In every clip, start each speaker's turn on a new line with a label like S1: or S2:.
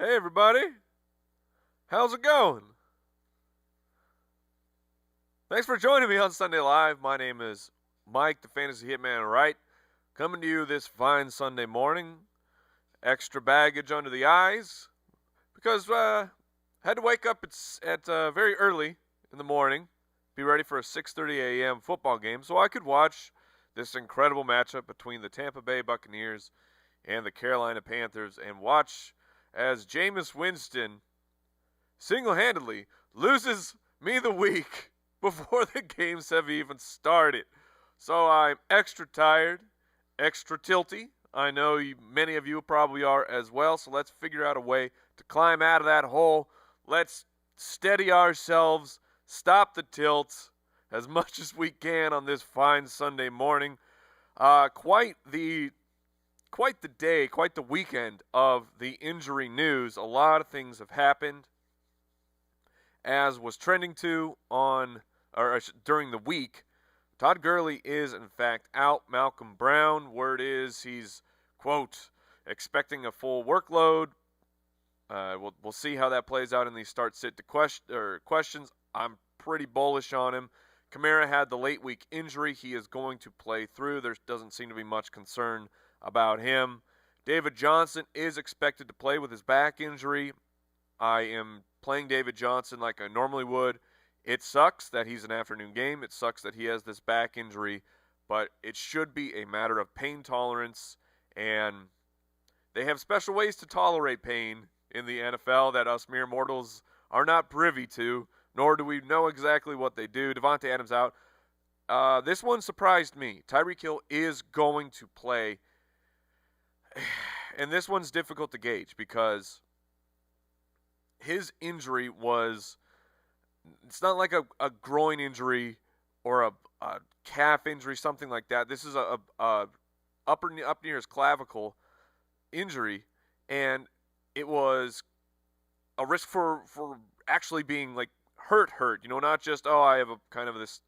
S1: Hey, everybody. How's it going? Thanks for joining me on Sunday Live. My name is Mike, the Fantasy Hitman Wright, coming to you this fine Sunday morning. Extra baggage under the eyes because had to wake up at very early in the morning, be ready for a 6:30 a.m. football game so I could watch this incredible matchup between the Tampa Bay Buccaneers and the Carolina Panthers and watch as Jameis Winston single-handedly loses me the week before the games have even started. So I'm extra tired, extra tilty. I know many of you probably are as well, so let's figure out a way to climb out of that hole. Let's steady ourselves, stop the tilt as much as we can on this fine Sunday morning. Quite the day, quite the weekend of the injury news. A lot of things have happened, as was trending during the week. Todd Gurley is in fact out. Malcolm Brown, word is he's quote expecting a full workload. We'll see how that plays out in these start-sit questions. I'm pretty bullish on him. Kamara had the late week injury. He is going to play through. There doesn't seem to be much concern about him. David Johnson is expected to play with his back injury. I am playing David Johnson like I normally would. It sucks that he's an afternoon game. It sucks that he has this back injury, but it should be a matter of pain tolerance, and they have special ways to tolerate pain in the NFL that us mere mortals are not privy to, nor do we know exactly what they do. Devontae Adams out. This one surprised me. Tyreek Hill is going to play, and this one's difficult to gauge because his injury was, it's not like a groin injury or a calf injury, something like that. This is a up near his clavicle injury, and it was a risk for actually being like hurt. Not just, I have a kind of this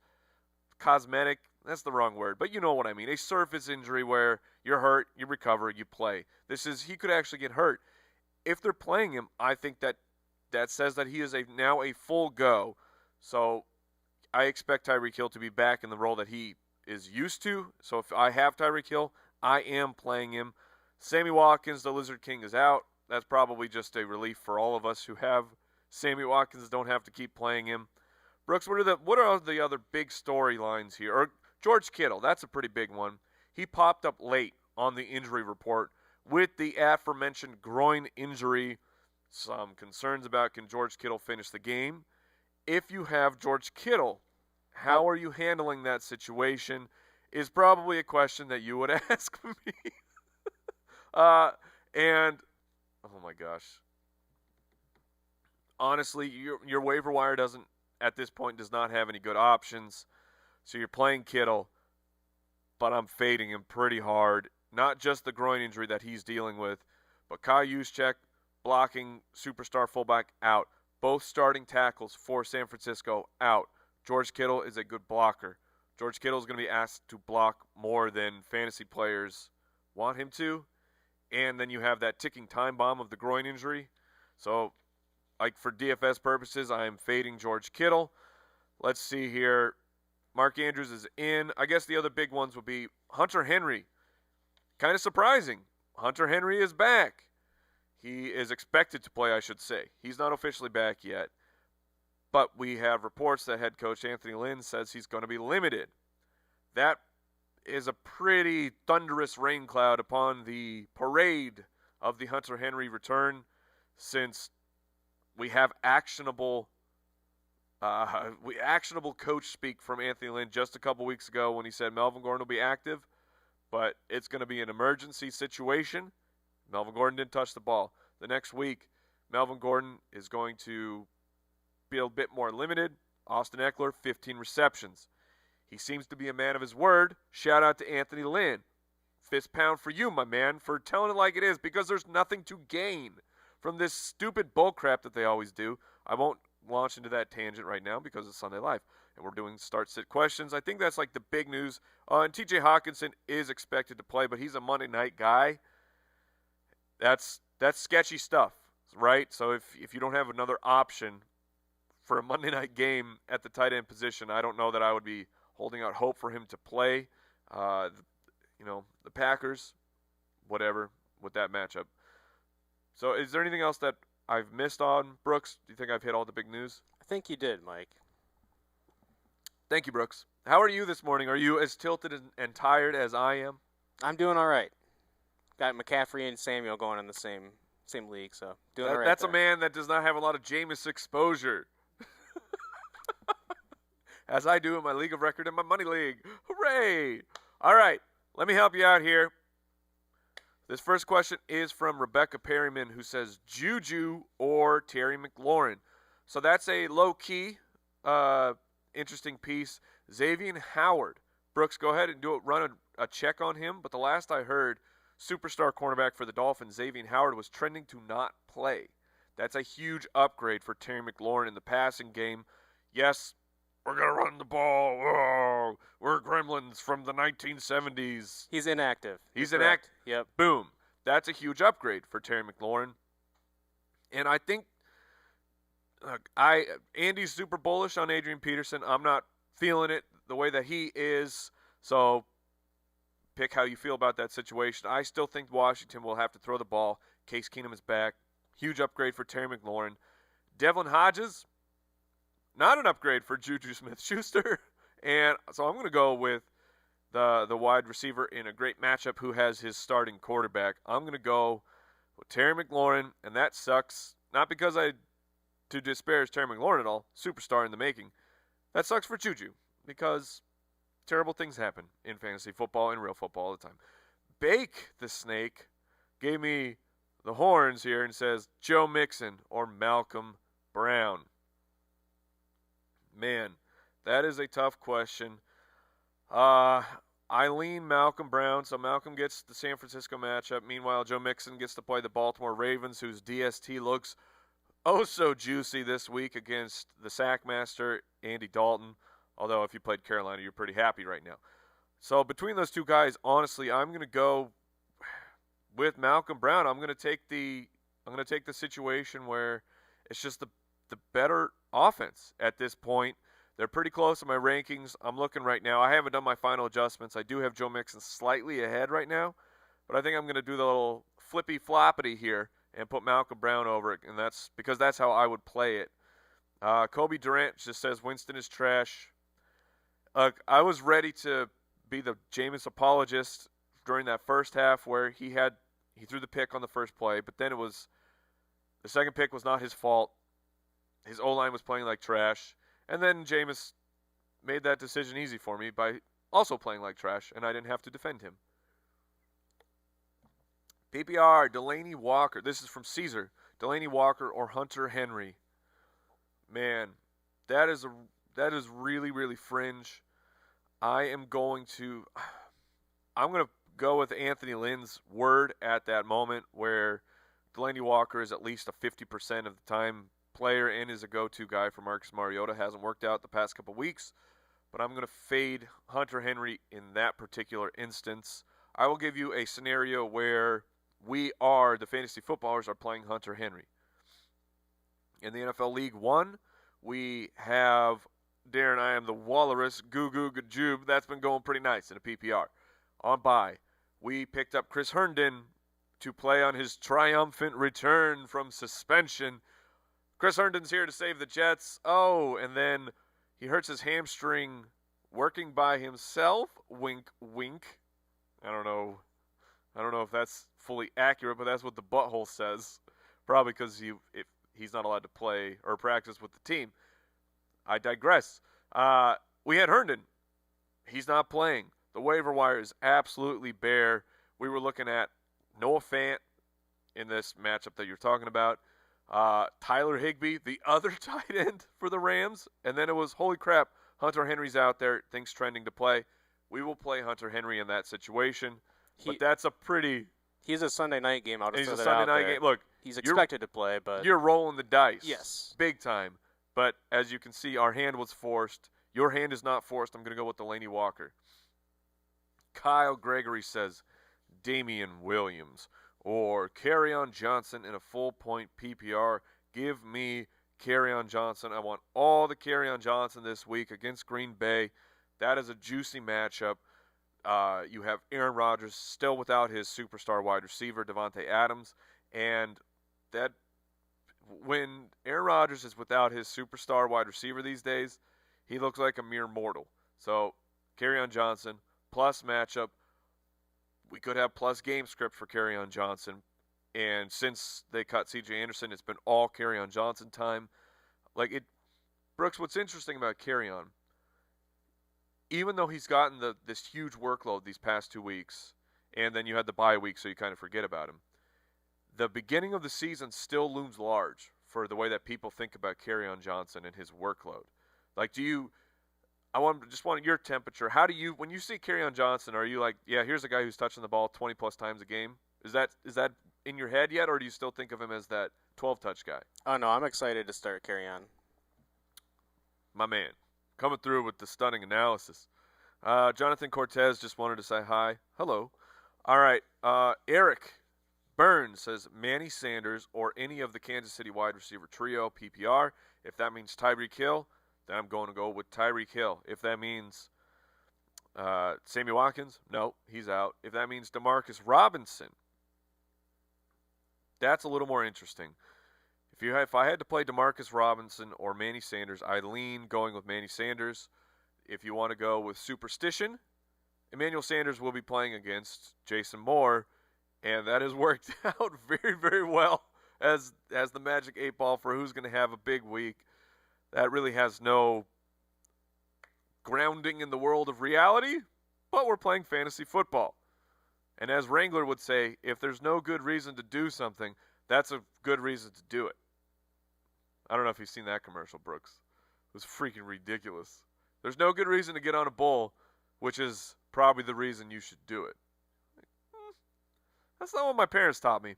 S1: cosmetic, that's the wrong word, but you know what I mean. A surface injury where you're hurt, you recover, you play. He could actually get hurt. If they're playing him, I think that says that he is now a full go. So I expect Tyreek Hill to be back in the role that he is used to. So if I have Tyreek Hill, I am playing him. Sammy Watkins, the Lizard King, is out. That's probably just a relief for all of us who have Sammy Watkins, don't have to keep playing him. Brooks, what are the other big storylines here? Or George Kittle, that's a pretty big one. He popped up late on the injury report with the aforementioned groin injury. Some concerns about, can George Kittle finish the game? If you have George Kittle, how are you handling that situation is probably a question that you would ask me. And, oh my gosh. Honestly, your waiver wire does not have any good options. So you're playing Kittle, but I'm fading him pretty hard. Not just the groin injury that he's dealing with, but Kyle Juszczyk, blocking superstar fullback, out. Both starting tackles for San Francisco, out. George Kittle is a good blocker. George Kittle is going to be asked to block more than fantasy players want him to. And then you have that ticking time bomb of the groin injury. So, like for DFS purposes, I am fading George Kittle. Let's see here. Mark Andrews is in. I guess the other big ones would be Hunter Henry. Kind of surprising. Hunter Henry is back. He is expected to play, I should say. He's not officially back yet. But we have reports that head coach Anthony Lynn says he's going to be limited. That is a pretty thunderous rain cloud upon the parade of the Hunter Henry return, since we have actionable coach speak from Anthony Lynn just a couple weeks ago when he said Melvin Gordon will be active, but it's going to be an emergency situation. Melvin Gordon didn't touch the ball. The next week, Melvin Gordon is going to be a bit more limited. Austin Eckler, 15 receptions. He seems to be a man of his word. Shout out to Anthony Lynn. Fist pound for you, my man, for telling it like it is, because there's nothing to gain from this stupid bullcrap that they always do. I won't launch into that tangent right now because it's Sunday Live, and we're doing start-sit questions. I think that's like the big news. And T.J. Hawkinson is expected to play, but he's a Monday night guy. That's sketchy stuff. right? So if you don't have another option for a Monday night game at the tight end position, I don't know that I would be holding out hope for him to play. The Packers, whatever, with that matchup. So is there anything else that I've missed on, Brooks? Do you think I've hit all the big news?
S2: I think you did, Mike.
S1: Thank you, Brooks. How are you this morning? Are you as tilted and tired as I am?
S2: I'm doing all right. Got McCaffrey and Samuel going in the same league, so doing all right.
S1: That's
S2: there.
S1: a man that does not have a lot of Jameis exposure. As I do in my league of record and my money league. Hooray! All right, let me help you out here. This first question is from Rebecca Perryman, who says Juju or Terry McLaurin. So that's a low-key, interesting piece. Xavier Howard. Brooks, go ahead and run a check on him. But the last I heard, superstar cornerback for the Dolphins, Xavier Howard, was trending to not play. That's a huge upgrade for Terry McLaurin in the passing game. Yes, we're going to run the ball. Whoa, we're gremlins from the 1970s.
S2: He's inactive.
S1: He's inactive.
S2: Yep.
S1: Boom. That's a huge upgrade for Terry McLaurin. And I think Andy's super bullish on Adrian Peterson. I'm not feeling it the way that he is. So pick how you feel about that situation. I still think Washington will have to throw the ball. Case Keenum is back. Huge upgrade for Terry McLaurin. Devlin Hodges, not an upgrade for Juju Smith-Schuster. And so I'm going to go with the wide receiver in a great matchup who has his starting quarterback. I'm going to go with Terry McLaurin, and that sucks. Not because to disparage Terry McLaurin at all, superstar in the making. That sucks for Juju because terrible things happen in fantasy football and real football all the time. Bake the Snake gave me the horns here and says Joe Mixon or Malcolm Brown. Man, that is a tough question. I lean Malcolm Brown, so Malcolm gets the San Francisco matchup. Meanwhile, Joe Mixon gets to play the Baltimore Ravens, whose DST looks oh so juicy this week against the Sackmaster, Andy Dalton. Although if you played Carolina, you're pretty happy right now. So between those two guys, honestly, I'm going to go with Malcolm Brown. I'm going to take the situation where it's just the better offense at this point. They're pretty close in my rankings. I'm looking right now. I haven't done my final adjustments. I do have Joe Mixon slightly ahead right now, but I think I'm going to do the little flippy floppity here and put Malcolm Brown over it, and that's because that's how I would play it. Kobe Durant just says Winston is trash. I was ready to be the Jameis apologist during that first half where he threw the pick on the first play, but then the second pick was not his fault. His O-line was playing like trash. And then Jameis made that decision easy for me by also playing like trash, and I didn't have to defend him. PPR, Delaney Walker. This is from Caesar. Delaney Walker or Hunter Henry. Man, that is really, really fringe. I'm going to go with Anthony Lynn's word at that moment where Delaney Walker is at least a 50% of the time player and is a go-to guy for Marcus Mariota. Hasn't worked out the past couple weeks, but I'm going to fade Hunter Henry in that particular instance. I will give you a scenario where the fantasy footballers, are playing Hunter Henry. In the NFL League 1, we have Darren, I am the Walrus, Goo Goo Gajoob. That's been going pretty nice in a PPR. On bye, we picked up Chris Herndon to play on his triumphant return from suspension. Chris Herndon's here to save the Jets. Oh, and then he hurts his hamstring working by himself. Wink, wink. I don't know if that's fully accurate, but that's what the butthole says. Probably because if he's not allowed to play or practice with the team. I digress. We had Herndon. He's not playing. The waiver wire is absolutely bare. We were looking at Noah Fant in this matchup that you're talking about. Tyler Higbee, the other tight end for the Rams. And then it was, holy crap, Hunter Henry's out there. Things trending to play. We will play Hunter Henry in that situation. But that's a pretty...
S2: He's a Sunday night game.
S1: He's a Sunday night game. Look,
S2: he's expected to play, but...
S1: You're rolling the dice.
S2: Yes.
S1: Big time. But as you can see, our hand was forced. Your hand is not forced. I'm going to go with Delaney Walker. Kyle Gregory says Damian Williams or Kerryon Johnson in a full-point PPR. Give me Kerryon Johnson. I want all the Kerryon Johnson this week against Green Bay. That is a juicy matchup. You have Aaron Rodgers still without his superstar wide receiver, Devontae Adams. And that when Aaron Rodgers is without his superstar wide receiver these days, he looks like a mere mortal. So, Kerryon Johnson, plus matchup. We could have plus game script for Kerryon Johnson. And since they cut C.J. Anderson, it's been all Kerryon Johnson time. Brooks, what's interesting about Kerryon, even though he's gotten this huge workload these past 2 weeks, and then you had the bye week, so you kind of forget about him, the beginning of the season still looms large for the way that people think about Kerryon Johnson and his workload. Just want your temperature. How do you, when you see Kerryon Johnson, are you like, yeah, here's a guy who's touching the ball 20 plus times a game? Is that in your head yet, or do you still think of him as that 12-touch guy?
S2: Oh, no, I'm excited to start Kerryon.
S1: My man, coming through with the stunning analysis. Jonathan Cortez just wanted to say hi. Hello. All right. Eric Burns says Manny Sanders or any of the Kansas City wide receiver trio, PPR. If that means Tyreek Hill, then I'm going to go with Tyreek Hill. If that means Sammy Watkins, no, he's out. If that means Demarcus Robinson, that's a little more interesting. If I had to play Demarcus Robinson or Manny Sanders, I'd lean going with Manny Sanders. If you want to go with superstition, Emmanuel Sanders will be playing against Jason Moore, and that has worked out very, very well as the magic 8-ball for who's going to have a big week. That really has no grounding in the world of reality, but we're playing fantasy football. And as Wrangler would say, if there's no good reason to do something, that's a good reason to do it. I don't know if you've seen that commercial, Brooks. It was freaking ridiculous. There's no good reason to get on a bull, which is probably the reason you should do it. That's not what my parents taught me.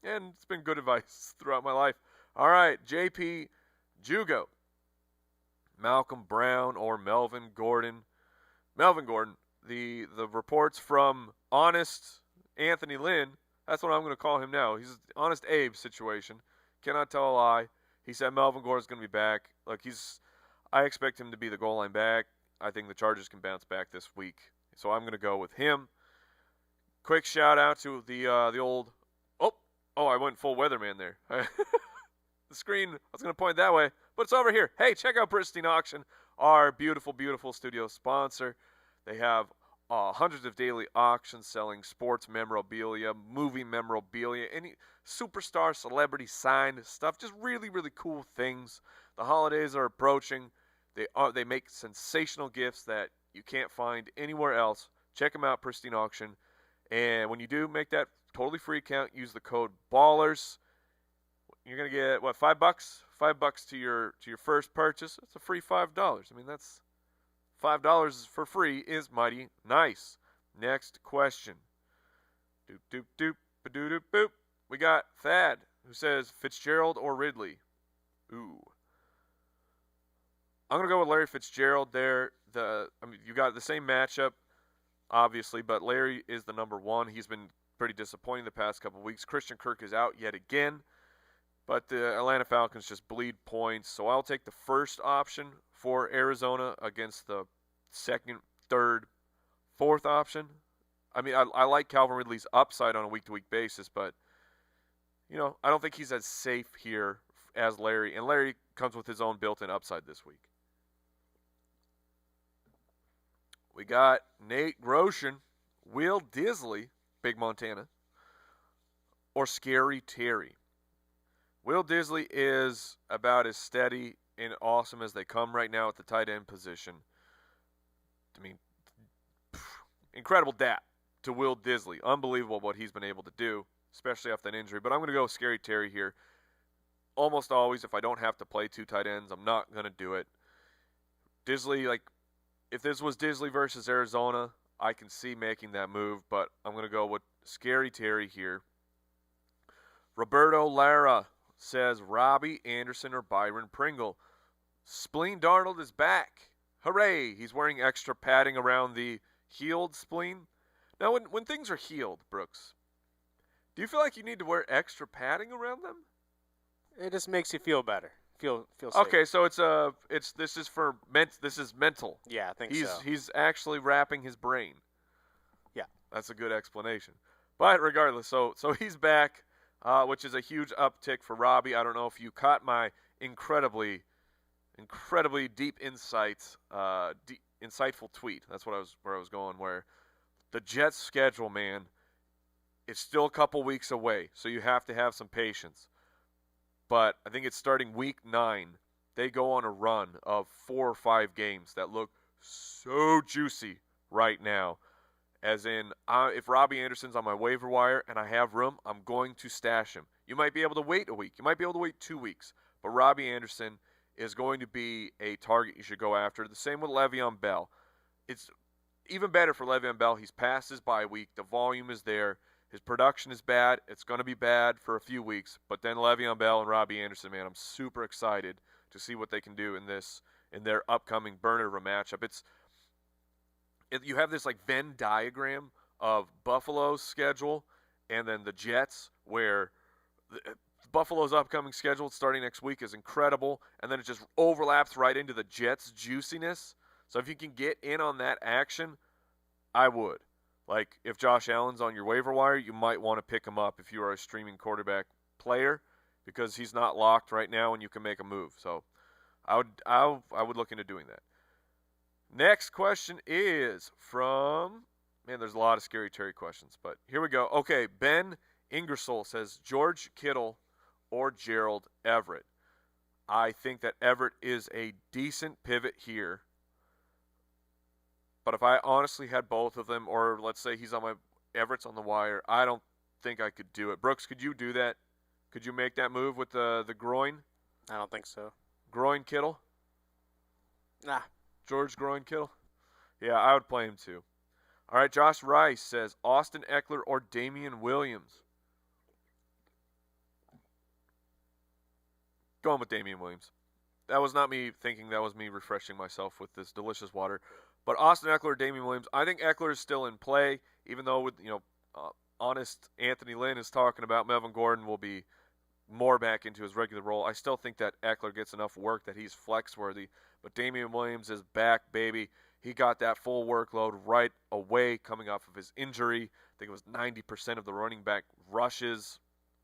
S1: And it's been good advice throughout my life. All right, JP Jugo. Malcolm Brown or Melvin Gordon. Melvin Gordon. The reports from Honest Anthony Lynn, that's what I'm going to call him now. He's Honest Abe situation. Cannot tell a lie. He said Melvin Gordon's going to be back. I expect him to be the goal line back. I think the Chargers can bounce back this week. So I'm going to go with him. Quick shout out to the old I went full weatherman there. The screen, I was going to point that way, but it's over here. Hey, check out Pristine Auction, our beautiful, beautiful studio sponsor. They have hundreds of daily auctions selling sports memorabilia, movie memorabilia, any superstar celebrity signed stuff, just really, really cool things. The holidays are approaching. They make sensational gifts that you can't find anywhere else. Check them out, Pristine Auction. And when you do make that totally free account, use the code BALLERS. You're going to get, what, $5? $5 to your first purchase. It's a free $5. I mean, that's $5 for free is mighty nice. Next question. Doop, doop, doop, ba-doop, doop, boop. We got Thad, who says Fitzgerald or Ridley. Ooh. I'm going to go with Larry Fitzgerald there. You got the same matchup, obviously, but Larry is the number one. He's been pretty disappointing the past couple of weeks. Christian Kirk is out yet again, but the Atlanta Falcons just bleed points. So I'll take the first option for Arizona against the second, third, fourth option. I mean, I like Calvin Ridley's upside on a week-to-week basis, but, I don't think he's as safe here as Larry. And Larry comes with his own built-in upside this week. We got Nate Grosjean, Will Disley, Big Montana, or Scary Terry. Will Disley is about as steady and awesome as they come right now at the tight end position. I mean, incredible dap to Will Disley. Unbelievable what he's been able to do, especially after that injury. But I'm going to go with Scary Terry here. Almost always, if I don't have to play two tight ends, I'm not going to do it. Disley, if this was Disley versus Arizona, I can see making that move, but I'm going to go with Scary Terry here. Roberto Lara says Robbie Anderson or Byron Pringle. Spleen Darnold is back. Hooray! He's wearing extra padding around the healed spleen. Now, when things are healed, Brooks, Do you feel like you need to wear extra padding around them?
S2: It just makes you feel better. Feel safe.
S1: Okay, so this is mental.
S2: Yeah, I think so.
S1: He's actually wrapping his brain.
S2: Yeah.
S1: That's a good explanation. But regardless, so he's back, which is a huge uptick for Robbie. I don't know if you caught my incredibly deep insights, insightful tweet. That's where I was going. Where the Jets' schedule, man, it's still a couple weeks away, so you have to have some patience. But I think it's starting week 9. They go on a run of 4 or 5 games that look so juicy right now. As in, if Robbie Anderson's on my waiver wire and I have room, I'm going to stash him. You might be able to wait a week. You might be able to wait 2 weeks. But Robbie Anderson is going to be a target you should go after. The same with Le'Veon Bell. It's even better for Le'Veon Bell. He's past his bye week. The volume is there. His production is bad. It's going to be bad for a few weeks. But then Le'Veon Bell and Robbie Anderson, man, I'm super excited to see what they can do in their upcoming burner of a matchup. You have this like Venn diagram of Buffalo's schedule and then the Jets, where Buffalo's upcoming schedule starting next week is incredible, and then it just overlaps right into the Jets' juiciness. So if you can get in on that action, I would. Like, if Josh Allen's on your waiver wire, you might want to pick him up if you are a streaming quarterback player, because he's not locked right now and you can make a move. So I would look into doing that. Next question is from, man, there's a lot of Scary Terry questions, but here we go. Okay, Ben Ingersoll says, George Kittle or Gerald Everett. I think that Everett is a decent pivot here. But if I honestly had both of them, or let's say Everett's on the wire, I don't think I could do it. Brooks, could you do that? Could you make that move with the groin?
S2: I don't think so.
S1: Groin Kittle?
S2: Nah.
S1: George Groin Kittle? Yeah, I would play him too. All right, Josh Rice says, Austin Eckler or Damian Williams? Going with Damian Williams. That was not me thinking, that was me refreshing myself with this delicious water. But Austin Eckler or Damian Williams, I think Eckler is still in play, even though with honest Anthony Lynn is talking about Melvin Gordon will be more back into his regular role. I still think that Eckler gets enough work that he's flex worthy. But Damian Williams is back, baby. He got that full workload right away coming off of his injury. I think it was 90% of the running back rushes,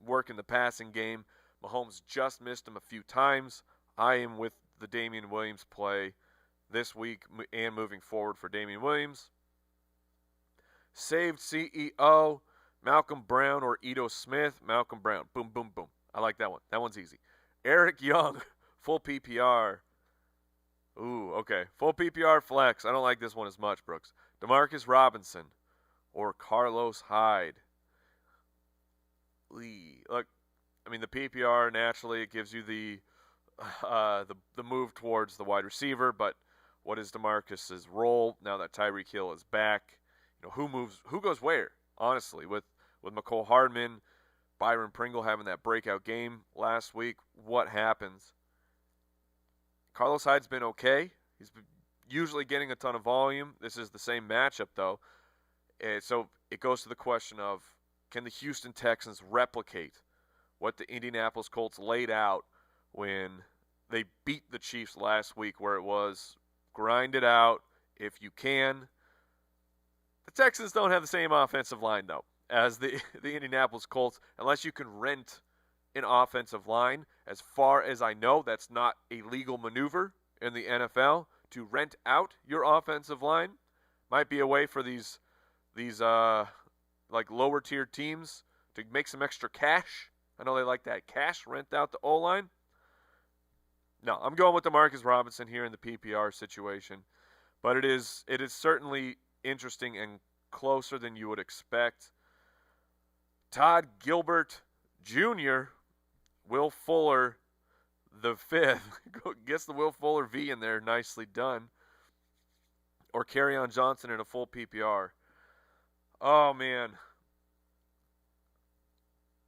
S1: work in the passing game. Mahomes just missed him a few times. I am with the Damian Williams play this week and moving forward for Damian Williams. Saved CEO, Malcolm Brown or Ito Smith. Malcolm Brown. Boom, boom, boom. I like that one. That one's easy. Eric Young, full PPR. Ooh, okay. Full PPR flex. I don't like this one as much, Brooks. Demarcus Robinson or Carlos Hyde. Look, I mean, the PPR, naturally, it gives you the move towards the wide receiver, but what is DeMarcus's role now that Tyreek Hill is back? Who goes where? Honestly, with McCole Hardman, Byron Pringle having that breakout game last week, what happens? Carlos Hyde's been okay. He's been usually getting a ton of volume. This is the same matchup, though. So it goes to the question of, can the Houston Texans replicate what the Indianapolis Colts laid out when they beat the Chiefs last week, where it was grind it out if you can? The Texans don't have the same offensive line, though, as the Indianapolis Colts, unless you can rent an offensive line. As far as I know, that's not a legal maneuver in the NFL to rent out your offensive line. Might be a way for these like lower tier teams to make some extra cash. I know they like that cash, rent out the O-line. No, I'm going with DeMarcus Robinson here in the PPR situation. But it is certainly interesting and closer than you would expect. Todd Gilbert Jr., Will Fuller the fifth. Gets the Will Fuller V in there. Nicely done. Or Kerryon Johnson in a full PPR. Oh, man.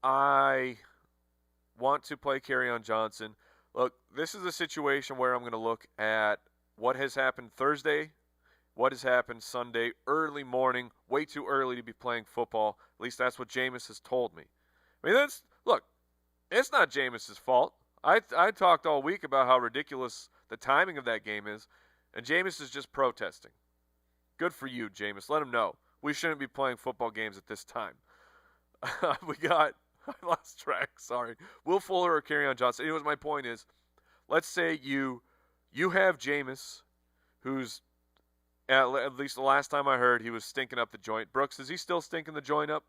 S1: I want to play Kerryon Johnson. Look, this is a situation where I'm going to look at what has happened Thursday, what has happened Sunday, early morning, way too early to be playing football. At least that's what Jameis has told me. I mean, look, it's not Jameis's fault. I talked all week about how ridiculous the timing of that game is, and Jameis is just protesting. Good for you, Jameis. Let him know. We shouldn't be playing football games at this time. I lost track, sorry. Will Fuller or Kerryon Johnson? Anyways, my point is, let's say you have Jameis, who's, at least the last time I heard, he was stinking up the joint. Brooks, is he still stinking the joint up?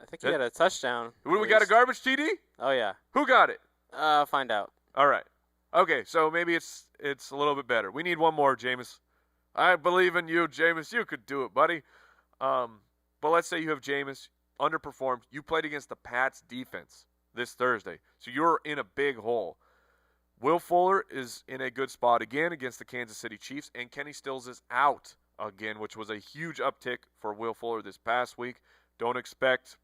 S2: I think he had a touchdown.
S1: We got a garbage TD?
S2: Oh, yeah.
S1: Who got it?
S2: Find out.
S1: All right. Okay, so maybe it's a little bit better. We need one more, Jameis. I believe in you, Jameis. You could do it, buddy. But let's say you have Jameis, underperformed. You played against the Pats defense this Thursday, so you're in a big hole. Will Fuller is in a good spot again against the Kansas City Chiefs, and Kenny Stills is out again, which was a huge uptick for Will Fuller this past week. Don't expect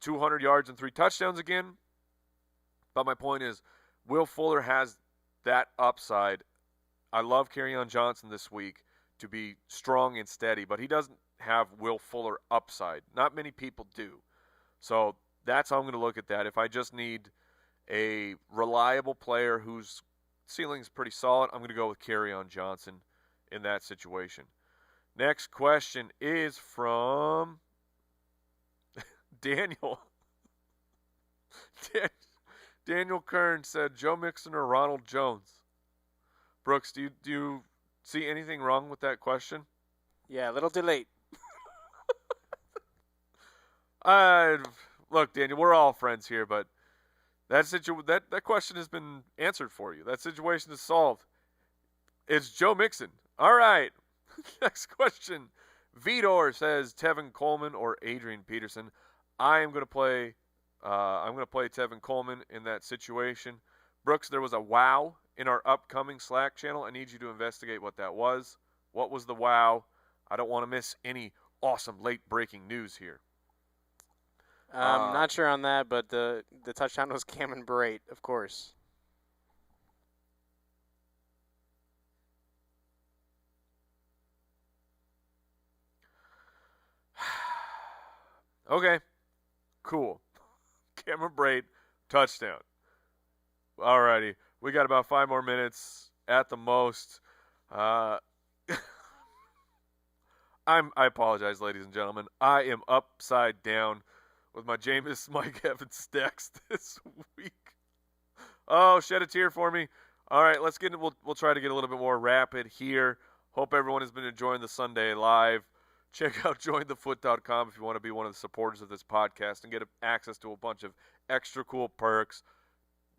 S1: 200 yards and 3 touchdowns again. But my point is, Will Fuller has that upside. I love Kerryon Johnson this week to be strong and steady, but he doesn't have Will Fuller upside. Not many people do. So that's how I'm going to look at that. If I just need a reliable player whose ceiling is pretty solid, I'm going to go with Kerryon Johnson in that situation. Next question is from Daniel. Daniel Kern said, Joe Mixon or Ronald Jones? Brooks, do you see anything wrong with that question?
S2: Yeah, a little too late.
S1: Look, Daniel, we're all friends here, but that question has been answered for you. That situation is solved. It's Joe Mixon. All right. Next question. Vidor says Tevin Coleman or Adrian Peterson. I'm going to play Tevin Coleman in that situation. Brooks, there was a wow in our upcoming Slack channel. I need you to investigate what that was. What was the wow? I don't want to miss any awesome late breaking news here.
S2: I'm not sure on that, but the touchdown was Cameron Brate, of course.
S1: Okay, cool. Cameron Brate, touchdown. Alrighty, we got about 5 more minutes at the most. I apologize, ladies and gentlemen. I am upside down with my Jameis Mike Evans stacks this week. Oh, shed a tear for me. All right, we'll try to get a little bit more rapid here. Hope everyone has been enjoying the Sunday Live. Check out jointhefoot.com if you want to be one of the supporters of this podcast and get access to a bunch of extra cool perks.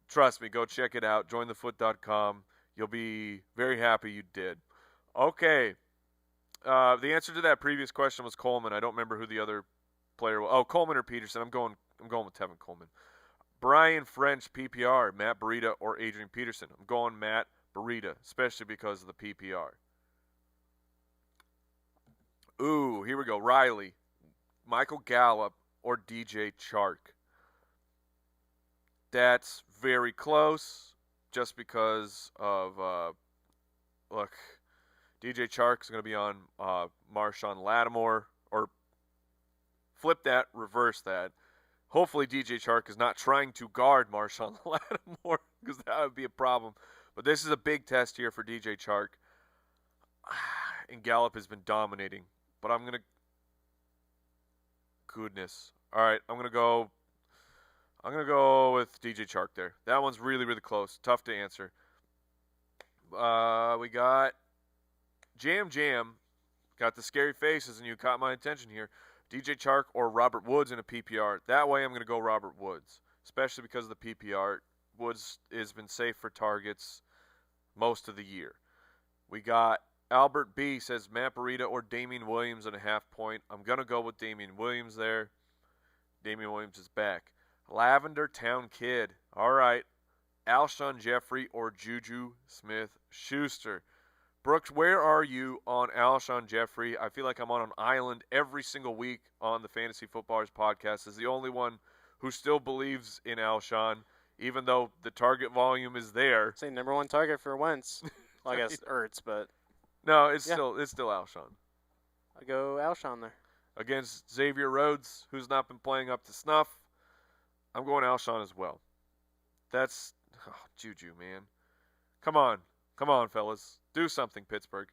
S1: Trust me, go check it out, jointhefoot.com. You'll be very happy you did. Okay. The answer to that previous question was Coleman. I don't remember who the other player was. Oh, Coleman or Peterson. I'm going with Tevin Coleman. Brian French, PPR, Matt Breida or Adrian Peterson. I'm going Matt Breida, especially because of the PPR. Ooh, here we go. Riley, Michael Gallup, or DJ Chark. That's very close just because of, look, DJ Chark is going to be on Marshawn Lattimore, or flip that, reverse that. Hopefully DJ Chark is not trying to guard Marshawn Lattimore because that would be a problem. But this is a big test here for DJ Chark. And Gallup has been dominating. But I'm going to... Goodness. All right, I'm going to go with DJ Chark there. That one's really, really close. Tough to answer. We got Jam. Got the scary faces, and you caught my attention here. DJ Chark or Robert Woods in a PPR. That way I'm going to go Robert Woods, especially because of the PPR. Woods has been safe for targets most of the year. We got Albert B. says Matt Breida or Damian Williams and a half point. I'm going to go with Damian Williams there. Damian Williams is back. Lavender Town Kid. All right. Alshon Jeffrey or Juju Smith-Schuster. Brooks, where are you on Alshon Jeffrey? I feel like I'm on an island every single week on the Fantasy Footballers podcast. Is the only one who still believes in Alshon, even though the target volume is there.
S2: Say number one target for Wentz. Well, I guess Ertz, but
S1: no, it's still Alshon.
S2: I go Alshon there
S1: against Xavier Rhodes, who's not been playing up to snuff. I'm going Alshon as well. That's Juju, man. Come on. Come on, fellas. Do something, Pittsburgh.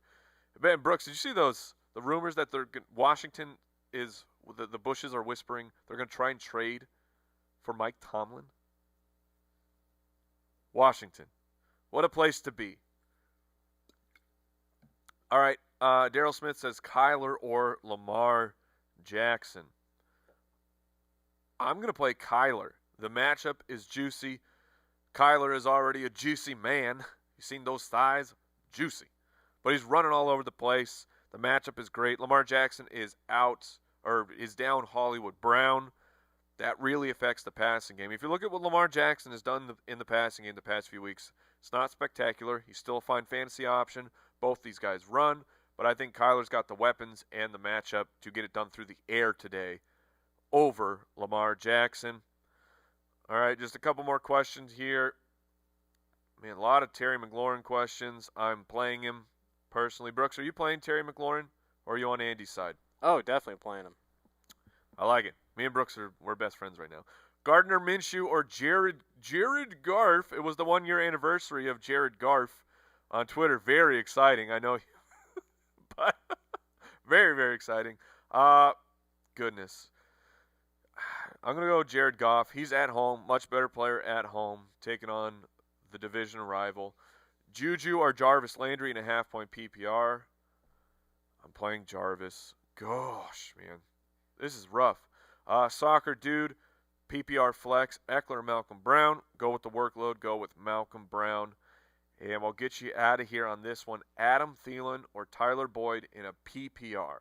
S1: Man, Brooks, did you see the rumors that Washington is the Bushes are whispering they're going to try and trade for Mike Tomlin? Washington. What a place to be. All right. Daryl Smith says Kyler or Lamar Jackson. I'm going to play Kyler. The matchup is juicy. Kyler is already a juicy man. You seen those thighs? Juicy. But he's running all over the place. The matchup is great. Lamar Jackson is down Hollywood Brown. That really affects the passing game. If you look at what Lamar Jackson has done in the passing game the past few weeks, it's not spectacular. He's still a fine fantasy option. Both these guys run, but I think Kyler's got the weapons and the matchup to get it done through the air today over Lamar Jackson. All right, just a couple more questions here. Man, a lot of Terry McLaurin questions. I'm playing him personally. Brooks, are you playing Terry McLaurin, or are you on Andy's side?
S2: Oh, definitely playing him.
S1: I like it. Me and Brooks we're best friends right now. Gardner Minshew or Jared Garf. It was the 1-year anniversary of Jared Garf on Twitter. Very exciting. I know, but very, very exciting. Goodness. I'm going to go Jared Goff. He's at home. Much better player at home, taking on the division rival. Juju or Jarvis Landry in a half-point PPR. I'm playing Jarvis. Gosh, man. This is rough. Soccer dude, PPR flex, Eckler, Malcolm Brown. Go with the workload. Go with Malcolm Brown. And we'll get you out of here on this one. Adam Thielen or Tyler Boyd in a PPR.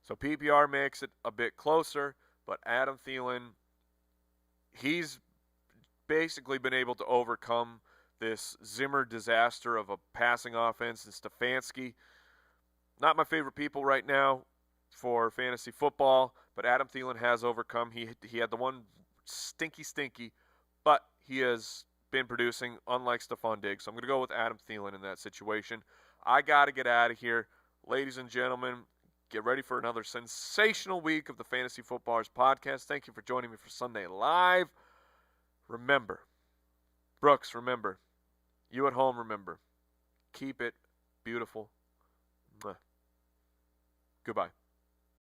S1: So PPR makes it a bit closer, but Adam Thielen, he's basically been able to overcome this Zimmer disaster of a passing offense and Stefanski. Not my favorite people right now for fantasy football, but Adam Thielen has overcome. He had the one stinky, but he has been producing, unlike Stephon Diggs. So I'm going to go with Adam Thielen in that situation. I got to get out of here. Ladies and gentlemen, get ready for another sensational week of the Fantasy Footballers podcast. Thank you for joining me for Sunday Live. Remember, Brooks, remember, you at home, remember, keep it beautiful. Mwah. Goodbye.